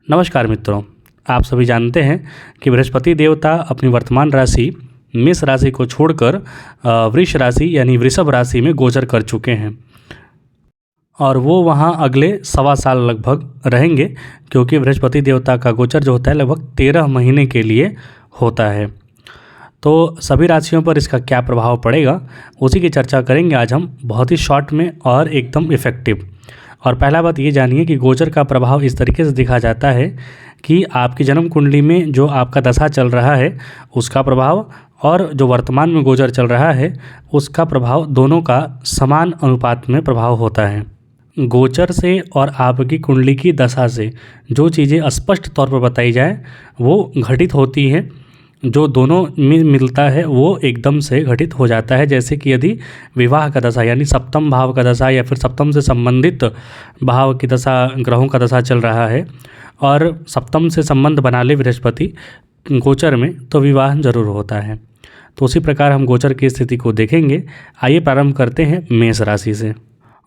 नमस्कार मित्रों, आप सभी जानते हैं कि बृहस्पति देवता अपनी वर्तमान राशि मेष राशि को छोड़कर वृष राशि यानी वृषभ राशि में गोचर कर चुके हैं और वो वहाँ अगले सवा साल लगभग रहेंगे, क्योंकि बृहस्पति देवता का गोचर जो होता है लगभग 13 महीने के लिए होता है। तो सभी राशियों पर इसका क्या प्रभाव पड़ेगा उसी की चर्चा करेंगे आज हम, बहुत ही शॉर्ट में और एकदम इफ़ेक्टिव। और पहला बात ये जानिए कि गोचर का प्रभाव इस तरीके से दिखा जाता है कि आपकी जन्म कुंडली में जो आपका दशा चल रहा है उसका प्रभाव और जो वर्तमान में गोचर चल रहा है उसका प्रभाव, दोनों का समान अनुपात में प्रभाव होता है। गोचर से और आपकी कुंडली की दशा से जो चीज़ें स्पष्ट तौर पर बताई जाए वो घटित होती हैं, जो दोनों में मिलता है वो एकदम से घटित हो जाता है। जैसे कि यदि विवाह का दशा यानी सप्तम भाव का दशा या फिर सप्तम से संबंधित भाव की दशा, ग्रहों का दशा चल रहा है और सप्तम से संबंध बना ले बृहस्पति गोचर में, तो विवाह जरूर होता है। तो उसी प्रकार हम गोचर की स्थिति को देखेंगे। आइए प्रारंभ करते हैं मेष राशि से।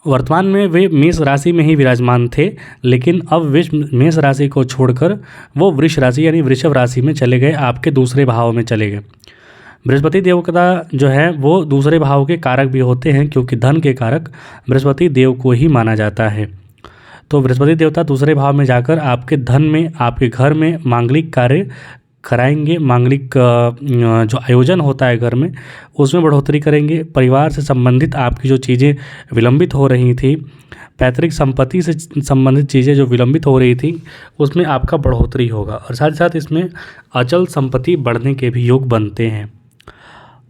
वर्तमान में वे मेष राशि में ही विराजमान थे, लेकिन अब मेष राशि को छोड़कर वो वृष राशि यानी वृषभ राशि में चले गए, आपके दूसरे भाव में चले गए। बृहस्पति देवता जो है वो दूसरे भाव के कारक भी होते हैं, क्योंकि धन के कारक बृहस्पति देव को ही माना जाता है। तो बृहस्पति देवता दूसरे भाव में जाकर आपके धन में, आपके घर में मांगलिक कार्य कराएंगे। मांगलिक जो आयोजन होता है घर में उसमें बढ़ोतरी करेंगे। परिवार से संबंधित आपकी जो चीज़ें विलंबित हो रही थी, पैतृक संपत्ति से संबंधित चीज़ें जो विलंबित हो रही थी उसमें आपका बढ़ोतरी होगा और साथ ही साथ इसमें अचल संपत्ति बढ़ने के भी योग बनते हैं।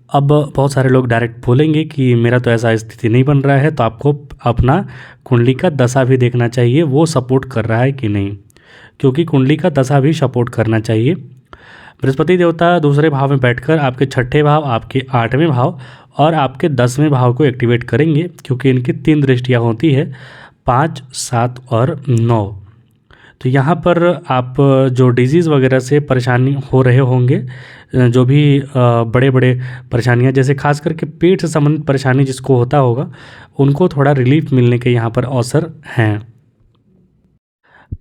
अब बहुत सारे लोग डायरेक्ट बोलेंगे कि मेरा तो ऐसा स्थिति नहीं बन रहा है, तो आपको अपना कुंडली का दशा भी देखना चाहिए, वो सपोर्ट कर रहा है कि नहीं, क्योंकि कुंडली का दशा भी सपोर्ट करना चाहिए। बृहस्पति देवता दूसरे भाव में बैठकर आपके छठे भाव, आपके 8वें भाव और आपके 10वें भाव को एक्टिवेट करेंगे, क्योंकि इनकी 3 दृष्टियाँ होती है, 5, 7 और 9। तो यहाँ पर आप जो डिजीज़ वगैरह से परेशानी हो रहे होंगे, जो भी बड़े बड़े परेशानियाँ, जैसे खास करके पेट से संबंधित परेशानी जिसको होता होगा, उनको थोड़ा रिलीफ मिलने के यहाँ पर अवसर हैं।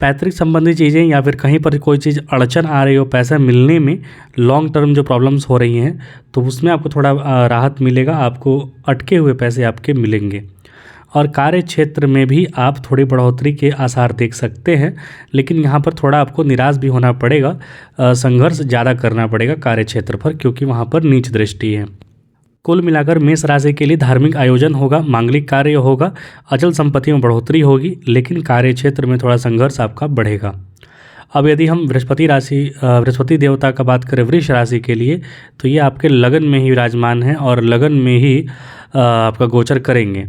पैतृक संबंधी चीज़ें या फिर कहीं पर कोई चीज़ अड़चन आ रही हो पैसा मिलने में, लॉन्ग टर्म जो प्रॉब्लम्स हो रही हैं, तो उसमें आपको थोड़ा राहत मिलेगा, आपको अटके हुए पैसे आपके मिलेंगे। और कार्य क्षेत्र में भी आप थोड़ी बढ़ोतरी के आसार देख सकते हैं, लेकिन यहाँ पर थोड़ा आपको निराश भी होना पड़ेगा, संघर्ष ज़्यादा करना पड़ेगा कार्य क्षेत्र पर, क्योंकि वहाँ पर नीच दृष्टि है। कुल मिलाकर मेष राशि के लिए धार्मिक आयोजन होगा, मांगलिक कार्य होगा, अचल संपत्ति में बढ़ोतरी होगी, लेकिन कार्य क्षेत्र में थोड़ा संघर्ष आपका बढ़ेगा। अब यदि हम बृहस्पति देवता का बात करें वृष राशि के लिए, तो ये आपके लगन में ही विराजमान है और लगन में ही आपका गोचर करेंगे।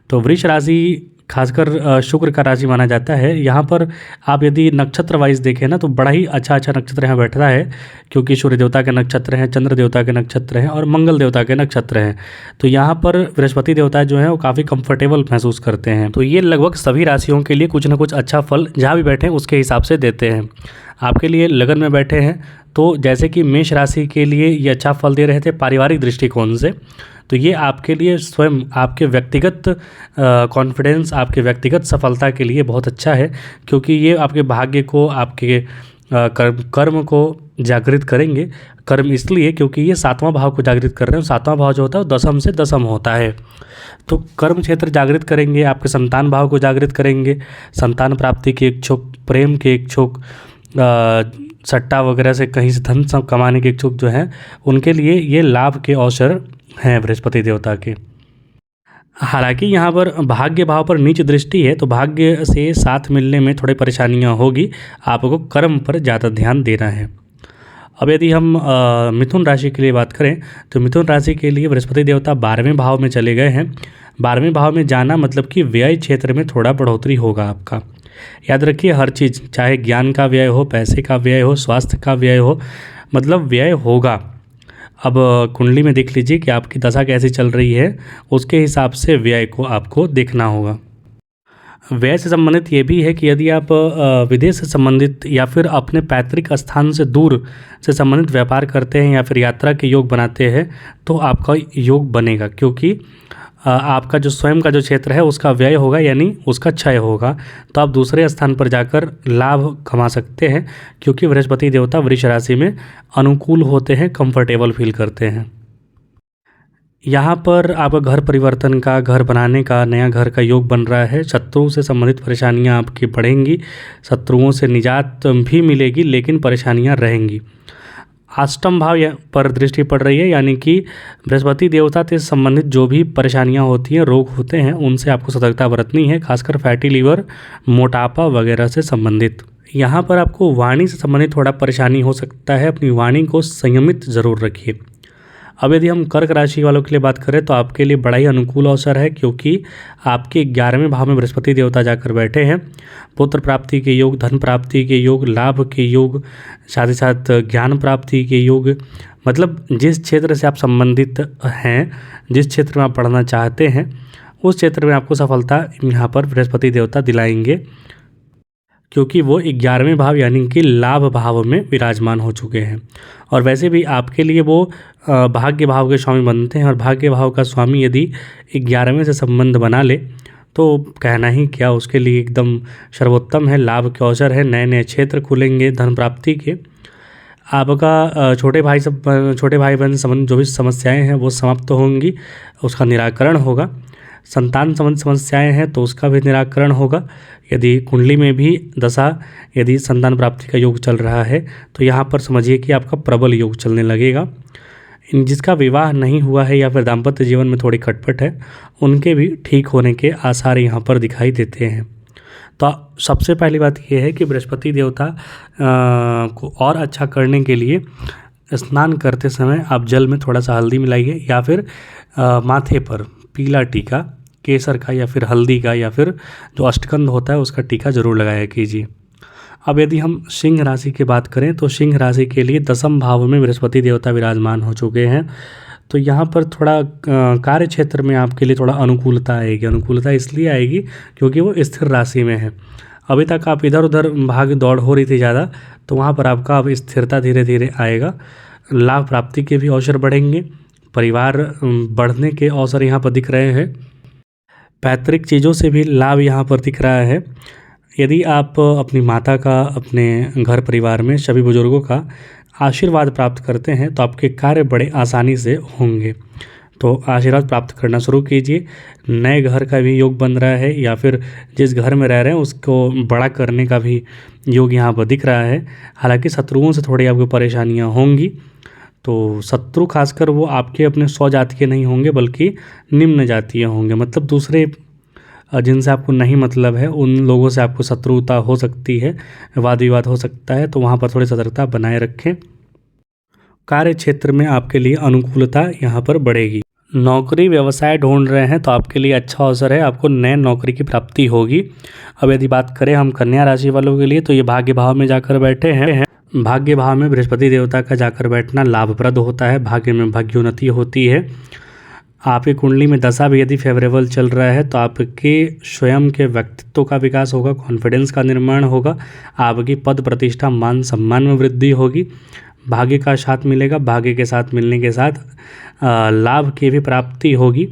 तो वृष राशि खासकर शुक्र का राशि माना जाता है। यहाँ पर आप यदि नक्षत्र वाइज देखें ना, तो बड़ा ही अच्छा नक्षत्र यहाँ बैठता है, क्योंकि सूर्य देवता के नक्षत्र हैं, चंद्र देवता के नक्षत्र हैं और मंगल देवता के नक्षत्र हैं। तो यहाँ पर बृहस्पति देवता जो है वो काफ़ी कंफर्टेबल महसूस करते हैं। तो ये लगभग सभी राशियों के लिए कुछ ना कुछ अच्छा फल जहाँ भी बैठे उसके हिसाब से देते हैं। आपके लिए लगन में बैठे हैं, तो जैसे कि मेष राशि के लिए ये अच्छा फल दे रहे थे पारिवारिक दृष्टिकोण से, तो ये आपके लिए स्वयं आपके व्यक्तिगत कॉन्फिडेंस, आपके व्यक्तिगत सफलता के लिए बहुत अच्छा है, क्योंकि ये आपके भाग्य को, आपके कर्म को जागृत करेंगे। कर्म इसलिए क्योंकि ये 7वां भाव को जागृत कर रहे हैं। 7वां भाव जो होता है वो दशम से दशम होता है, तो कर्म क्षेत्र जागृत करेंगे, आपके संतान भाव को जागृत करेंगे, संतान प्राप्ति के इच्छुक, प्रेम के इच्छुक, सट्टा वगैरह से कहीं से धन कमाने के इच्छुक जो हैं, उनके लिए ये लाभ के अवसर हैं बृहस्पति देवता के। हालांकि यहाँ पर भाग्य भाव पर नीच दृष्टि है, तो भाग्य से साथ मिलने में थोड़ी परेशानियाँ होगी, आपको कर्म पर ज़्यादा ध्यान देना है। अब यदि हम मिथुन राशि के लिए बात करें, तो मिथुन राशि के लिए बृहस्पति देवता 12वें भाव में चले गए हैं। 12वें भाव में जाना मतलब कि व्यय क्षेत्र में थोड़ा बढ़ोतरी होगा आपका। याद रखिए, हर चीज़, चाहे ज्ञान का व्यय हो, पैसे का व्यय हो, स्वास्थ्य का व्यय हो, मतलब व्यय होगा। अब कुंडली में देख लीजिए कि आपकी दशा कैसी चल रही है, उसके हिसाब से व्यय को आपको देखना होगा। व्यय से संबंधित ये भी है कि यदि आप विदेश से संबंधित या फिर अपने पैतृक स्थान से दूर से संबंधित व्यापार करते हैं या फिर यात्रा के योग बनाते हैं, तो आपका योग बनेगा, क्योंकि आपका जो स्वयं का जो क्षेत्र है उसका व्यय होगा, यानी उसका क्षय होगा। तो आप दूसरे स्थान पर जाकर लाभ कमा सकते हैं, क्योंकि बृहस्पति देवता वृष राशि में अनुकूल होते हैं, कंफर्टेबल फील करते हैं। यहाँ पर आपका घर परिवर्तन का, घर बनाने का, नया घर का योग बन रहा है। शत्रुओं से संबंधित परेशानियाँ आपकी बढ़ेंगी, शत्रुओं से निजात भी मिलेगी, लेकिन परेशानियाँ रहेंगी। अष्टम भाव पर दृष्टि पड़ रही है, यानी कि बृहस्पति देवता से संबंधित जो भी परेशानियां होती हैं, रोग होते हैं, उनसे आपको सतर्कता बरतनी है, खासकर फैटी लीवर, मोटापा वगैरह से संबंधित। यहाँ पर आपको वाणी से संबंधित थोड़ा परेशानी हो सकता है, अपनी वाणी को संयमित ज़रूर रखिए। अब यदि हम कर्क राशि वालों के लिए बात करें तो आपके लिए बड़ा ही अनुकूल अवसर है, क्योंकि आपके 11वें भाव में बृहस्पति देवता जाकर बैठे हैं। पुत्र प्राप्ति के योग, धन प्राप्ति के योग, लाभ के योग, साथ ही साथ ज्ञान प्राप्ति के योग, मतलब जिस क्षेत्र से आप संबंधित हैं, जिस क्षेत्र में आप पढ़ना चाहते हैं, उस क्षेत्र में आपको सफलता यहाँ पर बृहस्पति देवता दिलाएंगे, क्योंकि वो 11वें भाव यानी कि लाभ भाव में विराजमान हो चुके हैं। और वैसे भी आपके लिए वो भाग्य भाव के स्वामी बनते हैं, और भाग्य भाव का स्वामी यदि 11वें से संबंध बना ले तो कहना ही क्या, उसके लिए एकदम सर्वोत्तम है। लाभ के अवसर है, नए नए क्षेत्र खुलेंगे धन प्राप्ति के। आपका छोटे भाई बहन से संबंधित जो भी समस्याएं हैं वो समाप्त होंगी, उसका निराकरण होगा। संतान संबंधी समस्याएं हैं तो उसका भी निराकरण होगा। यदि कुंडली में भी दशा, यदि संतान प्राप्ति का योग चल रहा है तो यहाँ पर समझिए कि आपका प्रबल योग चलने लगेगा। जिसका विवाह नहीं हुआ है या फिर दाम्पत्य जीवन में थोड़ी खटपट है, उनके भी ठीक होने के आसार यहाँ पर दिखाई देते हैं। तो सबसे पहली बात यह है कि बृहस्पति देवता को और अच्छा करने के लिए स्नान करते समय आप जल में थोड़ा सा हल्दी मिलाइए, या फिर माथे पर पीला टीका, केसर का या फिर हल्दी का या फिर जो अष्टगंध होता है उसका टीका जरूर लगाया कीजिए। अब यदि हम सिंह राशि की बात करें तो सिंह राशि के लिए 10वें भाव में बृहस्पति देवता विराजमान हो चुके हैं। तो यहाँ पर थोड़ा कार्य क्षेत्र में आपके लिए थोड़ा अनुकूलता आएगी। अनुकूलता इसलिए आएगी क्योंकि वो स्थिर राशि में है। अभी तक आप इधर उधर भाग दौड़ हो रही थी ज़्यादा, तो वहाँ पर आपका अब स्थिरता धीरे धीरे आएगा। लाभ प्राप्ति के भी अवसर बढ़ेंगे, परिवार बढ़ने के अवसर यहाँ पर दिख रहे हैं, पैतृक चीज़ों से भी लाभ यहाँ पर दिख रहा है। यदि आप अपनी माता का, अपने घर परिवार में सभी बुजुर्गों का आशीर्वाद प्राप्त करते हैं तो आपके कार्य बड़े आसानी से होंगे। तो आशीर्वाद प्राप्त करना शुरू कीजिए। नए घर का भी योग बन रहा है, या फिर जिस घर में रह रहे हैं उसको बड़ा करने का भी योग यहाँ पर दिख रहा है। हालांकि शत्रुओं से थोड़ी आपको परेशानियाँ होंगी, तो शत्रु खासकर वो आपके अपने स्वजाति के नहीं होंगे बल्कि निम्न जातीय होंगे, मतलब दूसरे जिनसे आपको नहीं मतलब है उन लोगों से आपको शत्रुता हो सकती है, वाद विवाद हो सकता है। तो वहाँ पर थोड़ी सतर्कता बनाए रखें। कार्य क्षेत्र में आपके लिए अनुकूलता यहाँ पर बढ़ेगी। नौकरी व्यवसाय ढूंढ रहे हैं तो आपके लिए अच्छा अवसर है, आपको नए नौकरी की प्राप्ति होगी। अब यदि बात करें हम कन्या राशि वालों के लिए तो ये भाग्य भाव में जाकर बैठे हैं। भाग्य भाव में बृहस्पति देवता का जाकर बैठना लाभप्रद होता है, भाग्य में भाग्योन्नति होती है। आपकी कुंडली में दशा भी यदि फेवरेबल चल रहा है तो आपके स्वयं के व्यक्तित्व का विकास होगा, कॉन्फिडेंस का निर्माण होगा, आपकी पद प्रतिष्ठा मान सम्मान में वृद्धि होगी, भाग्य का साथ मिलेगा। भाग्य के साथ मिलने के साथ लाभ की भी प्राप्ति होगी,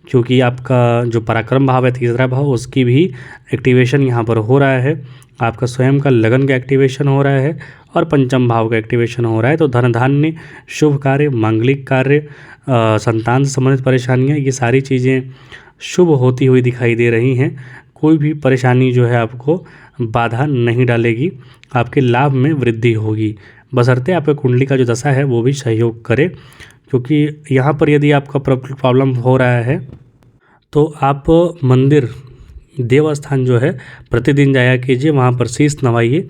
क्योंकि आपका जो पराक्रम भाव है, तीसरा भाव, उसकी भी एक्टिवेशन यहाँ पर हो रहा है। आपका स्वयं का लगन का एक्टिवेशन हो रहा है और पंचम भाव का एक्टिवेशन हो रहा है। तो धन धान्य, शुभ कार्य, मांगलिक कार्य, संतान से संबंधित परेशानियाँ, ये सारी चीज़ें शुभ होती हुई दिखाई दे रही हैं। कोई भी परेशानी जो है आपको बाधा नहीं डालेगी, आपके लाभ में वृद्धि होगी, बशर्ते आपके कुंडली का जो दशा है वो भी सहयोग करे। क्योंकि यहाँ पर यदि आपका प्रॉब्लम हो रहा है तो आप मंदिर, देवस्थान जो है प्रतिदिन जाया कीजिए, वहाँ पर शीश नवाइए,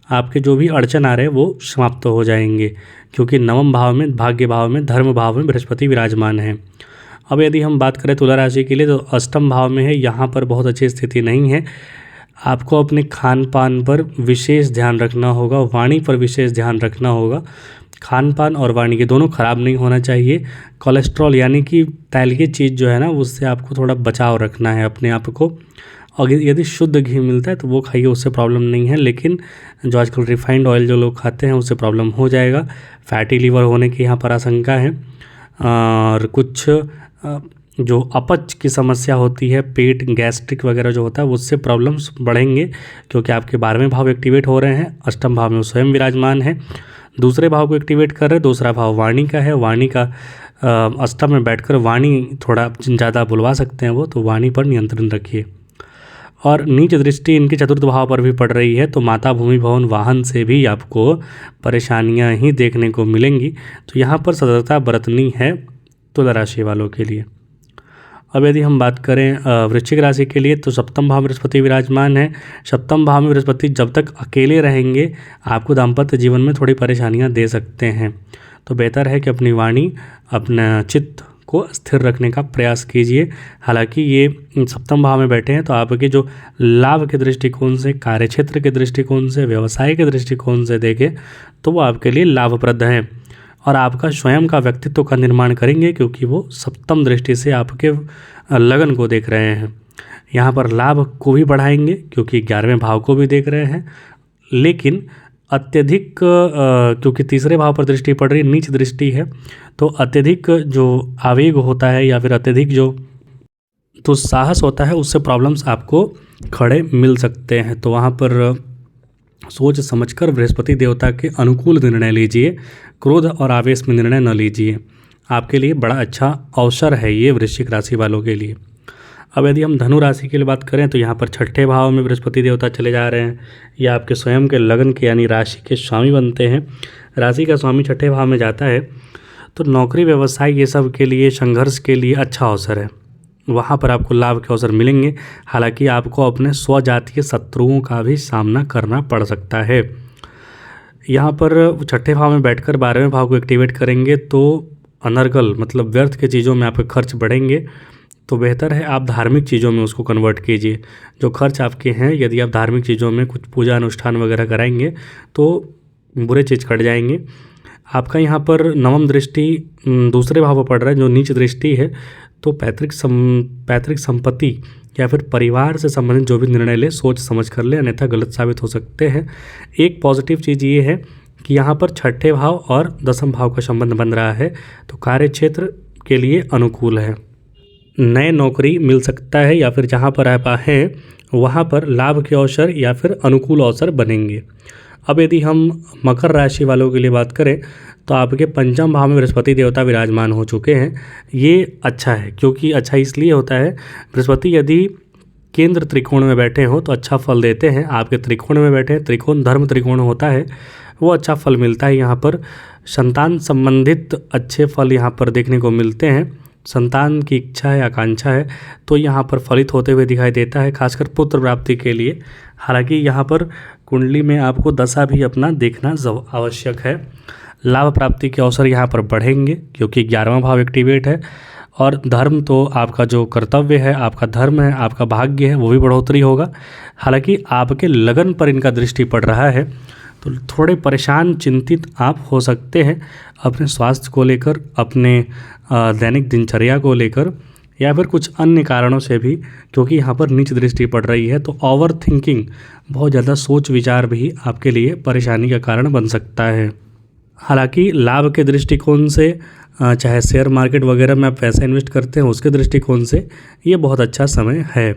आपके जो भी अड़चन आ रहे हैं वो समाप्त हो जाएंगे। क्योंकि 9वें भाव में, भाग्य भाव में, धर्म भाव में बृहस्पति विराजमान है। अब यदि हम बात करें तुला राशि के लिए तो अष्टम भाव में है, यहाँ पर बहुत अच्छी स्थिति नहीं है। आपको अपने खान पान पर विशेष ध्यान रखना होगा, वाणी पर विशेष ध्यान रखना होगा। खान पान और वाणी के दोनों खराब नहीं होना चाहिए। कोलेस्ट्रॉल यानी कि तैलीय चीज़ जो है ना, उससे आपको थोड़ा बचाव रखना है अपने आप को। और यदि शुद्ध घी मिलता है तो वो खाइए, उससे प्रॉब्लम नहीं है। लेकिन जो आजकल रिफाइंड ऑयल जो लोग खाते हैं उससे प्रॉब्लम हो जाएगा। फैटी लीवर होने की यहाँ पर आशंका है। और कुछ जो अपच की समस्या होती है, पेट गैस्ट्रिक वगैरह जो होता है उससे प्रॉब्लम्स बढ़ेंगे, क्योंकि आपके 12वें भाव एक्टिवेट हो रहे हैं। अष्टम भाव में वो स्वयं विराजमान है, दूसरे भाव को एक्टिवेट कर रहे हैं। दूसरा भाव वाणी का है, वाणी का अष्टम में बैठकर वाणी थोड़ा ज़्यादा बुलवा सकते हैं वो, तो वाणी पर नियंत्रण रखिए। और नीच दृष्टि इनके चतुर्थ भाव पर भी पड़ रही है, तो माता, भूमि, भवन, वाहन से भी आपको परेशानियां ही देखने को मिलेंगी। तो यहाँ पर सतर्कता बरतनी है तुला राशि वालों के लिए। अब यदि हम बात करें वृश्चिक राशि के लिए, तो सप्तम भाव में बृहस्पति विराजमान है। सप्तम भाव में बृहस्पति जब तक अकेले रहेंगे आपको दाम्पत्य जीवन में थोड़ी परेशानियां दे सकते हैं, तो बेहतर है कि अपनी वाणी, अपना चित्त को स्थिर रखने का प्रयास कीजिए। हालांकि ये सप्तम भाव में बैठे हैं, तो आपके जो लाभ के दृष्टिकोण से, कार्यक्षेत्र के दृष्टिकोण से, व्यवसाय के दृष्टिकोण से देखें तो वो आपके लिए लाभप्रद हैं और आपका स्वयं का व्यक्तित्व का निर्माण करेंगे, क्योंकि वो सप्तम दृष्टि से आपके लगन को देख रहे हैं। यहाँ पर लाभ को भी बढ़ाएंगे क्योंकि 11वें भाव को भी देख रहे हैं, लेकिन अत्यधिक क्योंकि तीसरे भाव पर दृष्टि पड़ रही है, नीच दृष्टि है, तो अत्यधिक जो आवेग होता है या फिर अत्यधिक जो दुस्साहस होता है उससे प्रॉब्लम्स आपको खड़े मिल सकते हैं। तो वहाँ पर सोच समझकर बृहस्पति देवता के अनुकूल निर्णय लीजिए, क्रोध और आवेश में निर्णय न लीजिए। आपके लिए बड़ा अच्छा अवसर है ये वृश्चिक राशि वालों के लिए। अब यदि हम धनु राशि के लिए बात करें तो यहाँ पर छठे भाव में बृहस्पति देवता चले जा रहे हैं। ये आपके स्वयं के लगन के यानी राशि के स्वामी बनते हैं। राशि का स्वामी छठे भाव में जाता है तो नौकरी, व्यवसाय, ये सब के लिए, संघर्ष के लिए अच्छा अवसर है। वहाँ पर आपको लाभ के अवसर मिलेंगे। हालांकि आपको अपने स्वजातीय शत्रुओं का भी सामना करना पड़ सकता है। यहाँ पर छठे भाव में बैठकर 12वें भाव को एक्टिवेट करेंगे तो अनर्गल मतलब व्यर्थ के चीज़ों में आपके खर्च बढ़ेंगे। तो बेहतर है आप धार्मिक चीज़ों में उसको कन्वर्ट कीजिए। जो खर्च आपके हैं, यदि आप धार्मिक चीज़ों में कुछ पूजा अनुष्ठान वगैरह कराएंगे तो बुरे चीज़ कट जाएंगे। आपका यहाँ पर नवम दृष्टि दूसरे भाव पर पड़ रहा है जो नीच दृष्टि है, तो पैतृक संपत्ति या फिर परिवार से संबंधित जो भी निर्णय ले सोच समझ कर ले, अन्यथा गलत साबित हो सकते हैं। एक पॉजिटिव चीज़ ये है कि यहाँ पर छठे भाव और दसम भाव का संबंध बन रहा है, तो कार्य क्षेत्र के लिए अनुकूल है। नए नौकरी मिल सकता है या फिर जहाँ पर आप हैं वहाँ पर लाभ के अवसर या फिर अनुकूल अवसर बनेंगे। अब यदि हम मकर राशि वालों के लिए बात करें तो आपके पंचम भाव में बृहस्पति देवता विराजमान हो चुके हैं। ये अच्छा है, क्योंकि अच्छा इसलिए होता है, बृहस्पति यदि केंद्र त्रिकोण में बैठे हो तो अच्छा फल देते हैं। आपके त्रिकोण में बैठे, त्रिकोण धर्म त्रिकोण होता है, वो अच्छा फल मिलता है। यहाँ पर संतान संबंधित अच्छे फल यहाँ पर देखने को मिलते हैं। संतान की इच्छा है, आकांक्षा है, तो यहाँ पर फलित होते हुए दिखाई देता है, खासकर पुत्र प्राप्ति के लिए। हालांकि यहाँ पर कुंडली में आपको दशा भी अपना देखना आवश्यक है। लाभ प्राप्ति के अवसर यहाँ पर बढ़ेंगे क्योंकि 11वां भाव एक्टिवेट है। और धर्म तो आपका जो कर्तव्य है, आपका धर्म है, आपका भाग्य है, वो भी बढ़ोतरी होगा। हालांकि आपके लगन पर इनका दृष्टि पड़ रहा है, तो थोड़े परेशान, चिंतित आप हो सकते हैं अपने स्वास्थ्य को लेकर, अपने दैनिक दिनचर्या को लेकर, या फिर कुछ अन्य कारणों से भी, क्योंकि यहाँ पर नीच दृष्टि पड़ रही है। तो ओवर थिंकिंग, बहुत ज़्यादा सोच विचार भी आपके लिए परेशानी का कारण बन सकता है। हालांकि लाभ के दृष्टिकोण से, चाहे शेयर मार्केट वगैरह में आप पैसा इन्वेस्ट करते हैं उसके दृष्टिकोण से ये बहुत अच्छा समय है।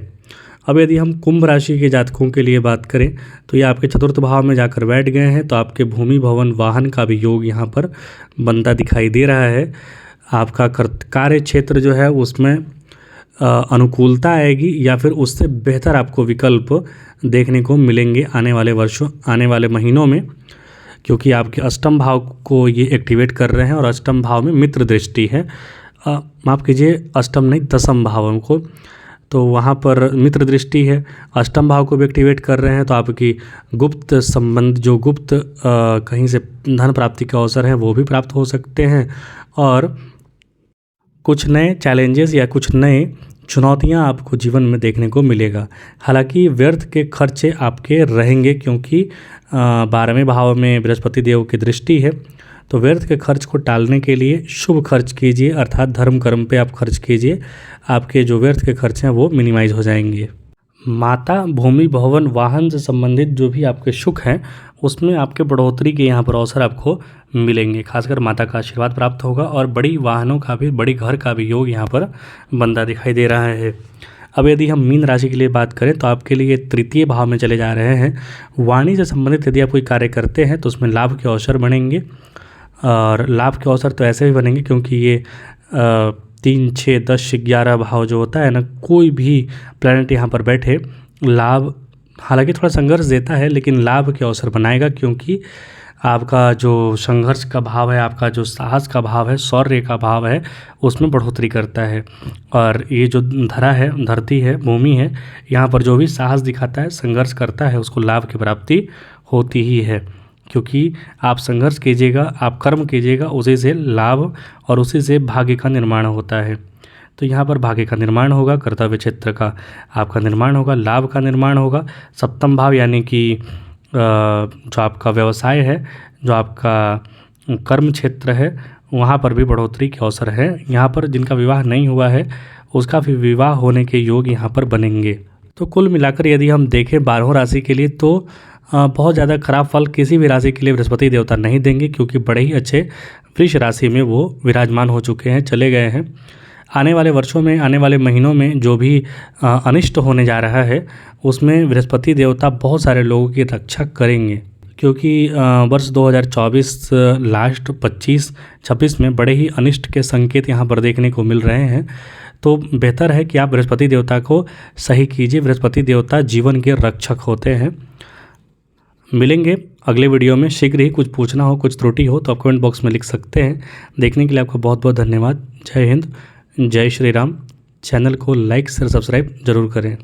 अब यदि हम कुंभ राशि के जातकों के लिए बात करें तो ये आपके चतुर्थ भाव में जाकर बैठ गए हैं, तो आपके भूमि, भवन, वाहन का भी योग यहाँ पर बनता दिखाई दे रहा है। आपका कार्य क्षेत्र जो है उसमें अनुकूलता आएगी या फिर उससे बेहतर आपको विकल्प देखने को मिलेंगे आने वाले वर्षों, आने वाले महीनों में, क्योंकि आपके अष्टम भाव को ये एक्टिवेट कर रहे हैं और अष्टम भाव में मित्र दृष्टि है। माफ़ कीजिए, अष्टम नहीं, दसम भाव को, तो वहाँ पर मित्र दृष्टि है। अष्टम भाव को भी एक्टिवेट कर रहे हैं, तो आपकी गुप्त संबंध, जो गुप्त कहीं से धन प्राप्ति के अवसर हैं वो भी प्राप्त हो सकते हैं। और कुछ नए चैलेंजेस या कुछ नए चुनौतियां आपको जीवन में देखने को मिलेगा। हालांकि व्यर्थ के खर्चे आपके रहेंगे क्योंकि 12वें भाव में बृहस्पति देव की दृष्टि है, तो व्यर्थ के खर्च को टालने के लिए शुभ खर्च कीजिए, अर्थात धर्म कर्म पे आप खर्च कीजिए। आपके जो व्यर्थ के खर्च हैं वो मिनिमाइज हो जाएंगे। माता, भूमि, भवन, वाहन से संबंधित जो भी आपके सुख हैं उसमें आपके बढ़ोतरी के यहाँ पर अवसर आपको मिलेंगे। खासकर माता का आशीर्वाद प्राप्त होगा और बड़ी वाहनों का भी, बड़ी घर का भी योग यहाँ पर बनता दिखाई दे रहा है। अब यदि हम मीन राशि के लिए बात करें तो आपके लिए तृतीय भाव में चले जा रहे हैं। वाणी से संबंधित यदि आप कोई कार्य करते हैं तो उसमें लाभ के अवसर बनेंगे, और लाभ के अवसर तो ऐसे भी बनेंगे क्योंकि ये 3, 6, 10, 11 भाव जो होता है ना, कोई भी प्लैनेट यहाँ पर बैठे लाभ, हालांकि थोड़ा संघर्ष देता है लेकिन लाभ के अवसर बनाएगा, क्योंकि आपका जो संघर्ष का भाव है, आपका जो साहस का भाव है, शौर्य का भाव है, उसमें बढ़ोतरी करता है। और ये जो धरा है, धरती है, भूमि है, यहाँ पर जो भी साहस दिखाता है, संघर्ष करता है, उसको लाभ की प्राप्ति होती ही है, क्योंकि आप संघर्ष कीजिएगा, आप कर्म कीजिएगा, उसी से लाभ और उसी से भाग्य का निर्माण होता है। तो यहाँ पर भाग्य का निर्माण होगा, कर्तव्य क्षेत्र का आपका निर्माण होगा, लाभ का निर्माण होगा। सप्तम भाव यानी कि जो आपका व्यवसाय है, जो आपका कर्म क्षेत्र है, वहाँ पर भी बढ़ोतरी के अवसर है। यहाँ पर जिनका विवाह नहीं हुआ है उसका भी विवाह होने के योग यहाँ पर बनेंगे। तो कुल मिलाकर यदि हम देखें 12 राशि के लिए तो बहुत ज़्यादा खराब फल किसी भी राशि के लिए बृहस्पति देवता नहीं देंगे, क्योंकि बड़े ही अच्छे वृष राशि में वो विराजमान हो चुके हैं, चले गए हैं। आने वाले वर्षों में, आने वाले महीनों में जो भी अनिष्ट होने जा रहा है उसमें बृहस्पति देवता बहुत सारे लोगों की रक्षा करेंगे, क्योंकि वर्ष 2024 लास्ट 25-26 में बड़े ही अनिष्ट के संकेत यहाँ पर देखने को मिल रहे हैं। तो बेहतर है कि आप बृहस्पति देवता को सही कीजिए। बृहस्पति देवता जीवन के रक्षक होते हैं। मिलेंगे अगले वीडियो में शीघ्र ही। कुछ पूछना हो, कुछ त्रुटि हो तो आप कमेंट बॉक्स में लिख सकते हैं। देखने के लिए आपका बहुत बहुत धन्यवाद। जय हिंद, जय श्री राम। चैनल को लाइक शेयर सब्सक्राइब जरूर करें।